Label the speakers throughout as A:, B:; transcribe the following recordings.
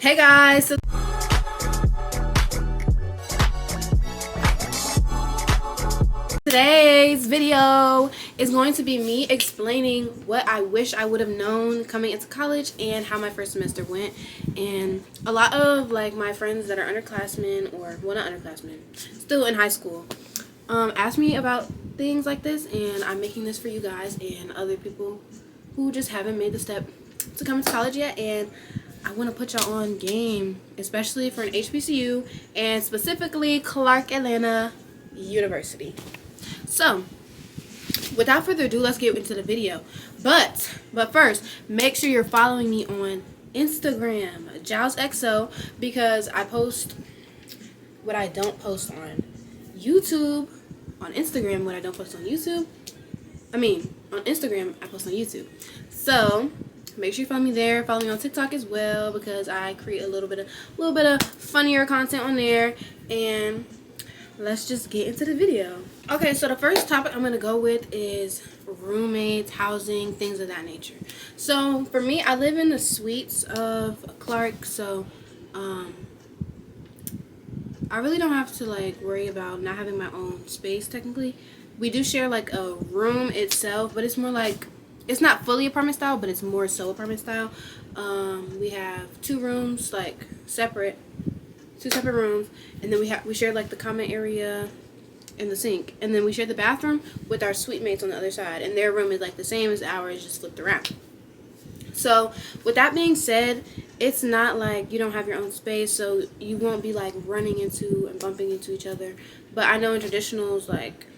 A: Hey guys, so today's video is going to be me explaining what I wish I would have known coming into college and how my first semester went. And a lot of like my friends that are underclassmen, or well, not underclassmen, still in high school, asked me about things like this, and I'm making this for you guys and other people who just haven't made the step to come to college yet. And I want to put y'all on game, especially for an HBCU and specifically Clark Atlanta University. So, without further ado, let's get into the video. But first, make sure you're following me on Instagram, JowsXO, because I post what I don't post on YouTube. On Instagram, what I don't post on YouTube. On Instagram, I post on YouTube. So make sure you follow me there. Follow me on TikTok as well, because I create a little bit of funnier content on there. And let's just get into the video. Okay, so the first topic I'm gonna go with is roommates, housing, things of that nature. So for me, I live in the suites of Clark, so I really don't have to like worry about not having my own space. Technically, we do share like a room itself, but it's more like, it's not fully apartment style, but it's more so apartment style. We have two rooms, like two separate rooms, and then we share like the common area and the sink, and then we share the bathroom with our suite mates on the other side, and their room is like the same as ours, just flipped around. So with that being said, it's not like you don't have your own space, so you won't be like running into and bumping into each other. But I know in traditionals, like,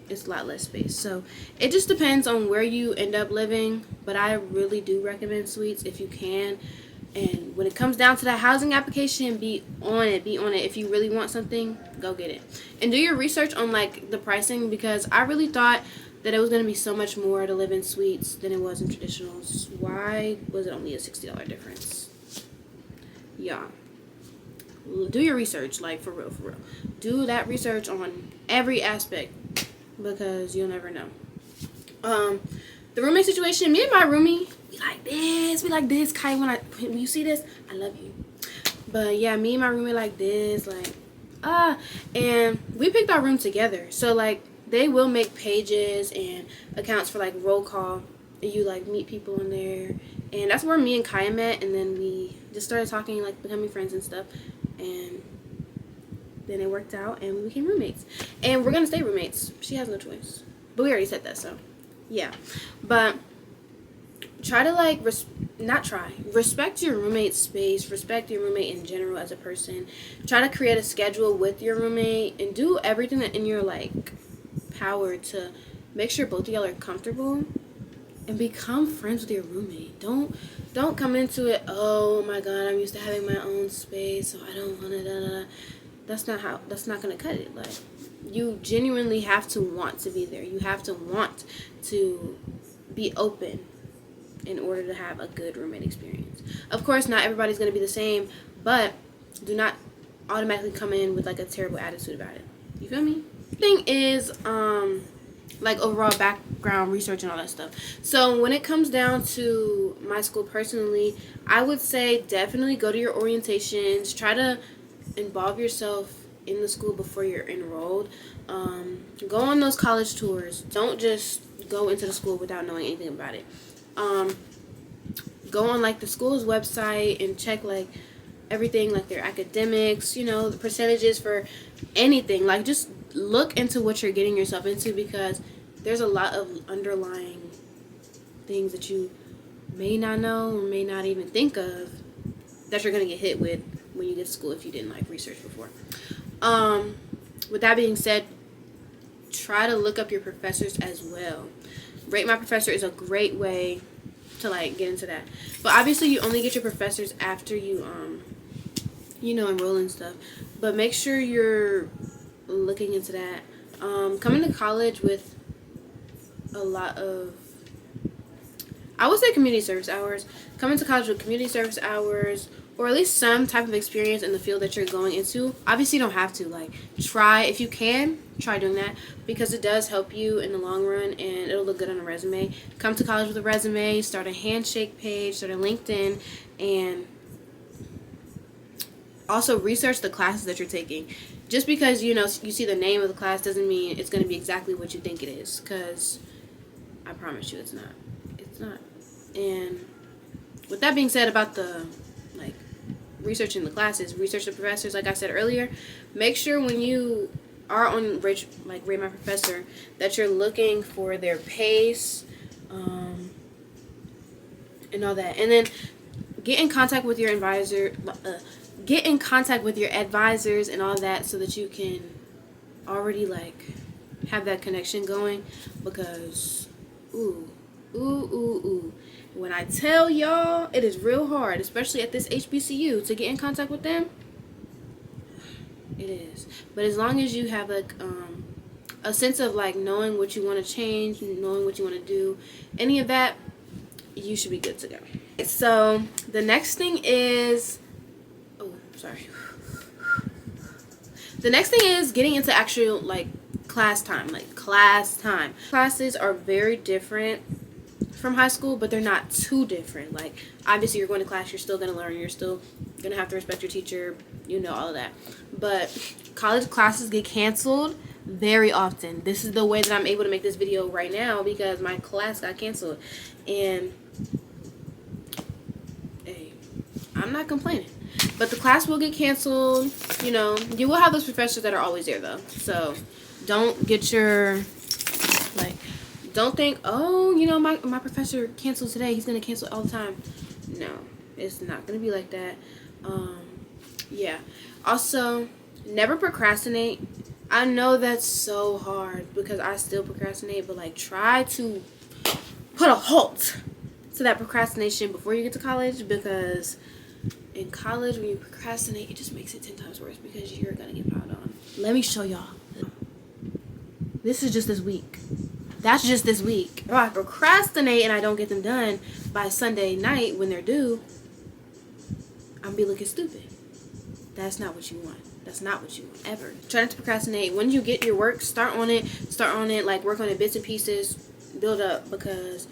A: it's a lot less space, so it just depends on where you end up living. But I really do recommend suites if you can. And when it comes down to that housing application, be on it. If you really want something, go get it, and do your research on like the pricing, because I really thought that it was going to be so much more to live in suites than it was in traditionals. Why was it only a $60 difference? Yeah, do your research, like for real. Do that research on every aspect, because you'll never know. The roommate situation, me and my roomie, we like this. Kai, when you see this, I love you. But yeah, me and my roommate like this, and we picked our room together. So like, they will make pages and accounts for like roll call, and you like meet people in there, and that's where me and Kaya met. And then we just started talking, like becoming friends and stuff, and then it worked out and we became roommates, and we're gonna stay roommates. She has no choice, but we already said that, so yeah. But try to like respect your roommate's space, respect your roommate in general as a person. Try to create a schedule with your roommate and do everything that in your like power to make sure both of y'all are comfortable, and become friends with your roommate. Don't come into it, oh my god, I'm used to having my own space, so I don't want to that's not gonna cut it. Like, you genuinely have to want to be there. You have to want to be open in order to have a good roommate experience. Of course, not everybody's gonna be the same, but do not automatically come in with like a terrible attitude about it. You feel me? Thing is like overall background research and all that stuff. So when it comes down to my school personally, I would say definitely go to your orientations. Try to involve yourself in the school before you're enrolled. Go on those college tours. Don't just go into the school without knowing anything about it. Go on like the school's website and check like everything, like their academics, you know, the percentages for anything. Like, just look into what you're getting yourself into, because there's a lot of underlying things that you may not know or may not even think of that you're going to get hit with when you get to school if you didn't like research before. With that being said, try to look up your professors as well. Rate My Professor is a great way to like get into that. But obviously you only get your professors after you enroll and stuff. But make sure you're looking into that. Coming to college with a lot of, I would say, community service hours. Coming to college with community service hours, or at least some type of experience in the field that you're going into. Obviously you don't have to, like, if you can, try doing that, because it does help you in the long run and it'll look good on a resume. Come to college with a resume, start a Handshake page, start a LinkedIn, and Also, research the classes that you're taking. Just because, you know, you see the name of the class doesn't mean it's going to be exactly what you think it is. Because I promise you it's not. It's not. And with that being said about the, like, researching the classes, research the professors, like I said earlier, make sure when you are on Rate My Professor that you're looking for their pace, and all that. And then get in contact with your advisors and all that, so that you can already like have that connection going. Because when I tell y'all, it is real hard, especially at this HBCU, to get in contact with them. It is. But as long as you have like a sense of like knowing what you want to change, knowing what you want to do, any of that, you should be good to go. So the next thing is, the next thing is getting into actual like class time. Classes are very different from high school, but they're not too different. Like, obviously you're going to class, you're still going to learn, you're still going to have to respect your teacher, you know, all of that. But college classes get canceled very often. This is the way that I'm able to make this video right now, because my class got canceled. And hey, I'm not complaining. But the class will get canceled. You know, you will have those professors that are always there, though. So don't get your, like, don't think, oh, you know, my professor canceled today, he's going to cancel all the time. No, it's not going to be like that. Yeah. Also, never procrastinate. I know that's so hard because I still procrastinate, but like try to put a halt to that procrastination before you get to college, because in college when you procrastinate, it just makes it 10 times worse because you're gonna get piled on. Let me show y'all. This is just this week. That's just this week. If I procrastinate and I don't get them done by Sunday night when they're due, I'm gonna be looking stupid. That's not what you want. That's not what you want, ever. Try not to procrastinate. When you get your work, start on it, like work on it bits and pieces, build up, because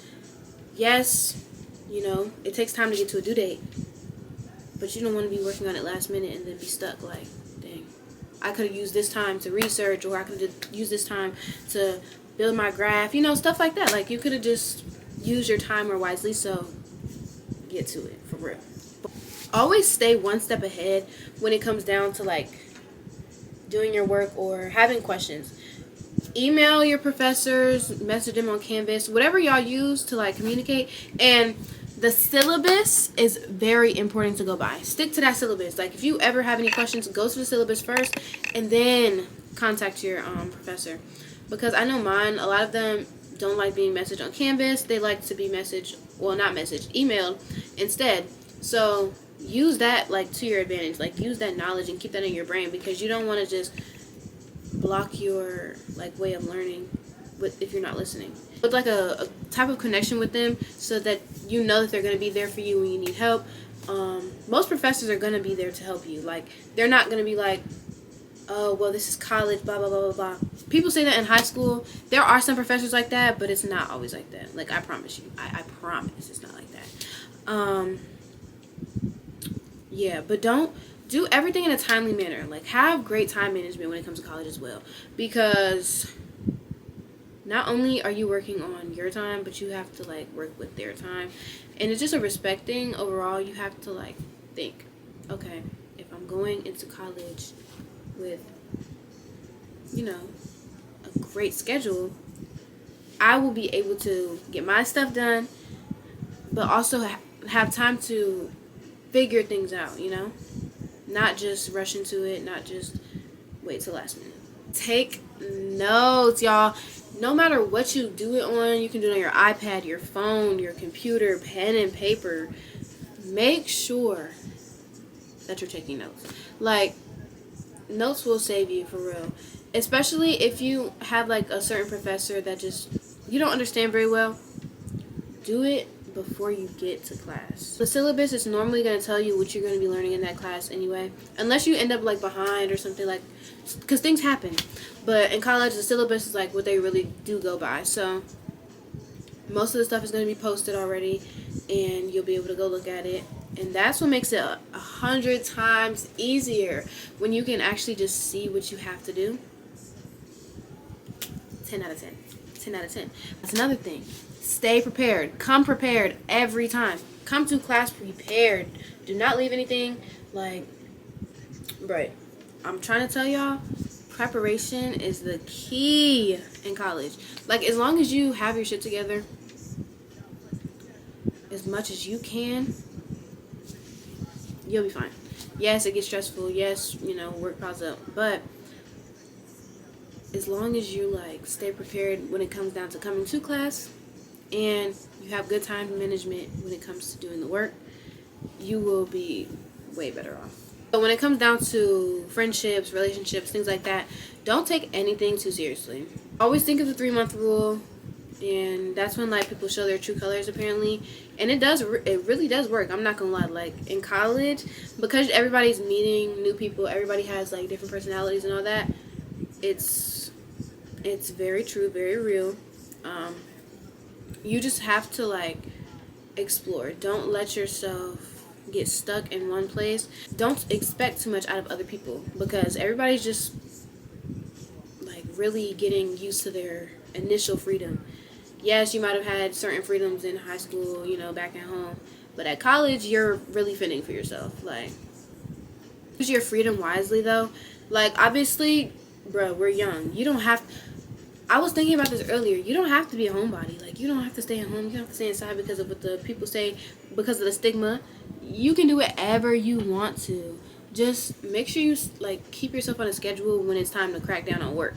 A: yes, you know, it takes time to get to a due date, but you don't want to be working on it last minute and then be stuck like, dang, I could have used this time to research, or I could have used this time to build my graph, you know, stuff like that. Like, you could have just used your time more wisely, so get to it, for real. Always stay one step ahead when it comes down to like doing your work or having questions. Email your professors, message them on Canvas, whatever y'all use to like communicate. And the syllabus is very important to go by. Stick to that syllabus. Like, if you ever have any questions, go to the syllabus first and then contact your professor. Because I know mine, a lot of them don't like being messaged on Canvas. They like to be emailed instead. So use that like to your advantage. Like, use that knowledge and keep that in your brain, because you don't want to just block your like way of learning if you're not listening. With like a type of connection with them, so that you know that they're going to be there for you when you need help. Most professors are going to be there to help you. Like, they're not going to be like, oh, well, this is college, blah, blah, blah, blah, blah. People say that in high school. There are some professors like that, but it's not always like that. Like, I promise you. I promise it's not like that. Yeah, but don't do everything in a timely manner. Like, have great time management when it comes to college as well. Because not only are you working on your time, but you have to, like, work with their time. And it's just a respect thing overall. You have to, like, think, okay, if I'm going into college with, you know, a great schedule, I will be able to get my stuff done, but also have time to figure things out, you know? Not just rush into it, not just wait till last minute. Take notes, y'all. No matter what you do it on, you can do it on your iPad, your phone, your computer, pen and paper. Make sure that you're taking notes. Like, notes will save you, for real. Especially if you have like a certain professor that just you don't understand very well. Do it before you get to class. The syllabus is normally going to tell you what you're going to be learning in that class anyway, unless you end up like behind or something, like, because things happen. But in college, the syllabus is like what they really do go by. So most of the stuff is going to be posted already, and you'll be able to go look at it And that's what makes it 100 times easier when you can actually just see what you have to do. 10 out of 10. 10 out of 10. That's another thing. Stay prepared. Come prepared every time. Come to class prepared. Do not leave anything like, right. I'm trying to tell y'all, preparation is the key in college. Like, as long as you have your shit together as much as you can, you'll be fine. Yes, it gets stressful. Yes, work piles up. But as long as you like stay prepared when it comes down to coming to class, and you have good time management when it comes to doing the work, you will be way better off. But when it comes down to friendships, relationships, things like that, don't take anything too seriously. Always think of the 3-month rule, and that's when like people show their true colors apparently, and it really does work. I'm not gonna lie. Like in college, because everybody's meeting new people, everybody has like different personalities and all that. It's very true, very real. You just have to like explore. Don't let yourself get stuck in one place. Don't expect too much out of other people, because everybody's just like really getting used to their initial freedom. Yes, you might have had certain freedoms in high school, back at home, but at college you're really fending for yourself. Like, use your freedom wisely though. Like, obviously, bro, we're young. You don't have, I was thinking about this earlier. You don't have to be a homebody. Like, you don't have to stay at home. You don't have to stay inside because of what the people say, because of the stigma. You can do whatever you want to. Just make sure you, like, keep yourself on a schedule when it's time to crack down on work.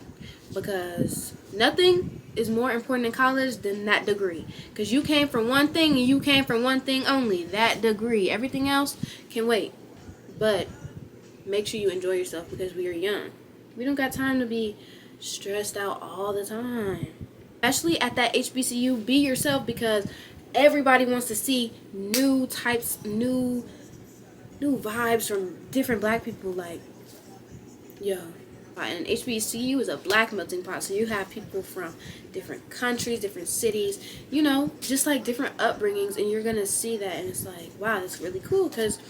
A: Because nothing is more important in college than that degree. Because you came from one thing and you came from one thing only. That degree. Everything else can wait. But make sure you enjoy yourself, because we are young. We don't got time to be stressed out all the time. Especially at that HBCU, be yourself, because everybody wants to see new types, new vibes from different black people. Like, yo, and HBCU is a black melting pot, so you have people from different countries, different cities, just like different upbringings, and you're gonna see that, and it's like, wow, that's really cool, because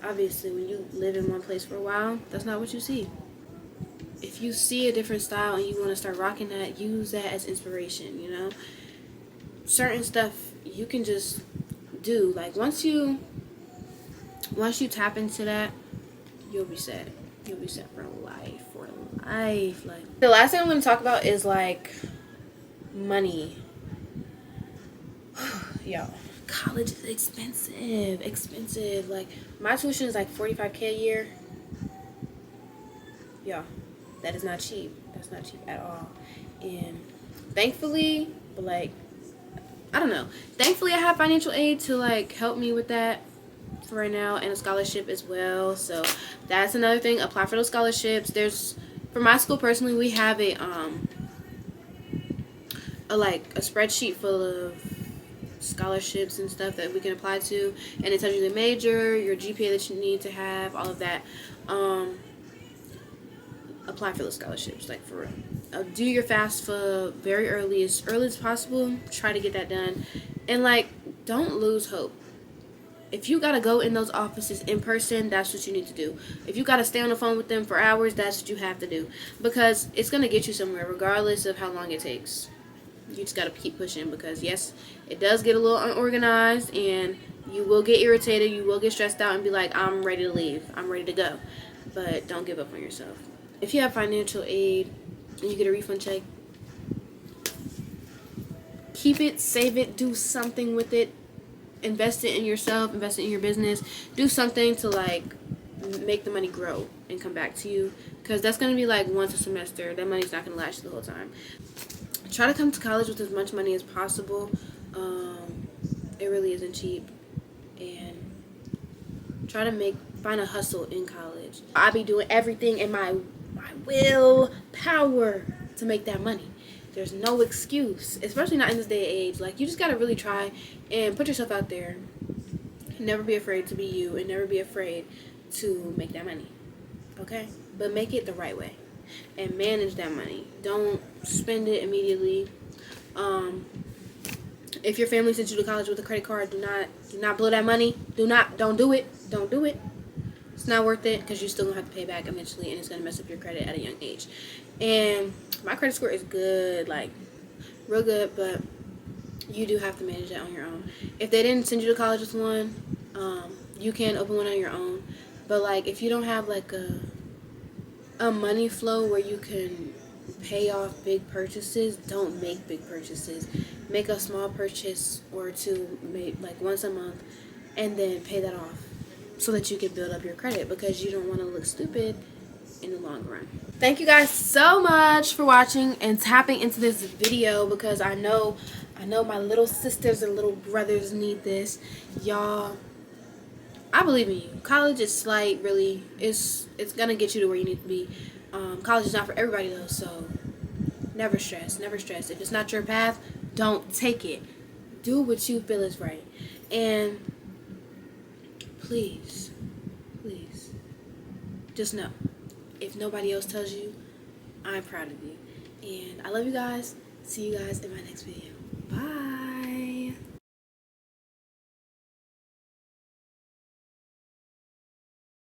A: obviously when you live in one place for a while, that's not what you see. If you see a different style and you want to start rocking that, use that as inspiration, Certain stuff you can just do. Like, once you tap into that, you'll be set. You'll be set for life. Like, the last thing I'm going to talk about is, like, money. Yo, college is expensive. Like, my tuition is like $45K a year. Yo. That is not cheap. That's not cheap at all. And thankfully, but like, I don't know. Thankfully, I have financial aid to like help me with that for right now, and a scholarship as well. So that's another thing. Apply for those scholarships. For my school personally, we have a spreadsheet full of scholarships and stuff that we can apply to, and it tells you the major, your GPA that you need to have, all of that. Apply for those scholarships, like, for real. Do your FAFSA very early as possible. Try to get that done, and like, don't lose hope. If you gotta go in those offices in person, that's what you need to do. If you gotta stay on the phone with them for hours, that's what you have to do, because it's gonna get you somewhere regardless of how long it takes. You just gotta keep pushing, because yes, it does get a little unorganized, and you will get irritated, you will get stressed out and be like, I'm ready to leave, I'm ready to go. But don't give up on yourself. If you have financial aid and you get a refund check, keep it, save it, do something with it. Invest it in yourself, invest it in your business. Do something to like make the money grow and come back to you, because that's going to be like once a semester. That money's not going to last you the whole time. Try to come to college with as much money as possible. It really isn't cheap. And try to find a hustle in college. I be doing everything in my willpower to make that money. There's no excuse, especially not in this day and age. Like, you just gotta really try and put yourself out there. Never be afraid to be you, and never be afraid to make that money. Okay? But make it the right way, and manage that money. Don't spend it immediately. If your family sent you to college with a credit card, do not blow that money. Don't do it. Don't do it. It's not worth it because you're still gonna have to pay back eventually, and it's gonna mess up your credit at a young age. And my credit score is good, like real good, but you do have to manage that on your own. If they didn't send you to college with one, you can open one on your own. But like if you don't have like a money flow where you can pay off big purchases, don't make big purchases. Make a small purchase or two, maybe like once a month, and then pay that off so that you can build up your credit, because you don't want to look stupid in the long run. Thank you guys so much for watching and tapping into this video, because I know my little sisters and little brothers need this. Y'all, I believe in you. College is slight, really. It's gonna get you to where you need to be. College is not for everybody though, so never stress. Never stress. If it's not your path, don't take it. Do what you feel is right. And please, just know, if nobody else tells you, I'm proud of you. And I love you guys. See you guys in my next video. Bye.